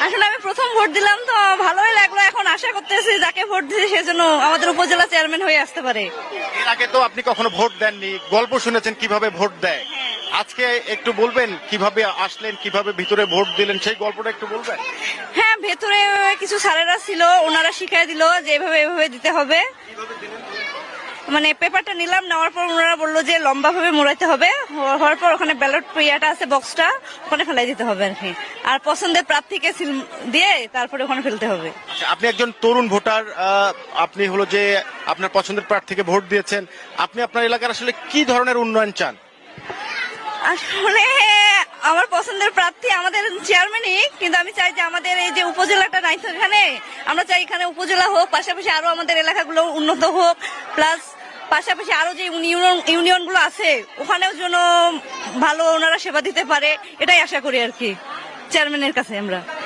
আসলে আমি প্রথম ভোট দিলাম তো ভালোই লাগলো, এখন আশা করতেছি যাকে ভোট দিয়েছি সেজন্য আমাদের উপজেলা চেয়ারম্যান হয়ে আসতে পারে। এর আগে তো আপনি কখনো ভোট দেননি, গল্প শুনেছেন কিভাবে ভোট দেয়। আজকে একটু বলবেন কিভাবে আসলেন, কিভাবে ভিতরে ভোট দিলেন, সেই গল্পটা একটু বলবেন। হ্যাঁ, ভেতরে কিছু স্যারেরা ছিল, ওনারা শিখাই দিল যে এভাবে এভাবে দিতে হবে। মানে পেপারটা নিলাম, নেওয়ার পর ওনারা বললো যে লম্বা ভাবে মোড়াইতে হবে, হওয়ার পর ওখানে ব্যালট ইয়েটা আছে, বক্সটা ওখানে ফেলাই দিতে হবে আর কি। আর পছন্দের প্রার্থীকে সিল দিয়ে তারপরে ওখানে ফেলতে হবে। আচ্ছা, আপনি একজন তরুণ ভোটার, আপনি হলো যে আপনার পছন্দের প্রার্থীকে ভোট দিয়েছেন। আপনি আপনার এলাকার আসলে কি ধরনের উন্নয়ন চান? আসলে আমার পছন্দের প্রার্থী আমাদের চেয়ারম্যানই, কিন্তু আমি চাই যে আমাদের এই যে উপজেলাটা নাই তো এখানে, আমরা চাই এখানে উপজেলা হোক, পাশাপাশি আরো আমাদের এলাকাগুলো উন্নত হোক, প্লাস পাশাপাশি আরো যে ইউনিয়ন গুলো আছে ওখানেও যেন ভালো ওনারা সেবা দিতে পারে, এটাই আশা করি আর কি চেয়ারম্যানের কাছে আমরা।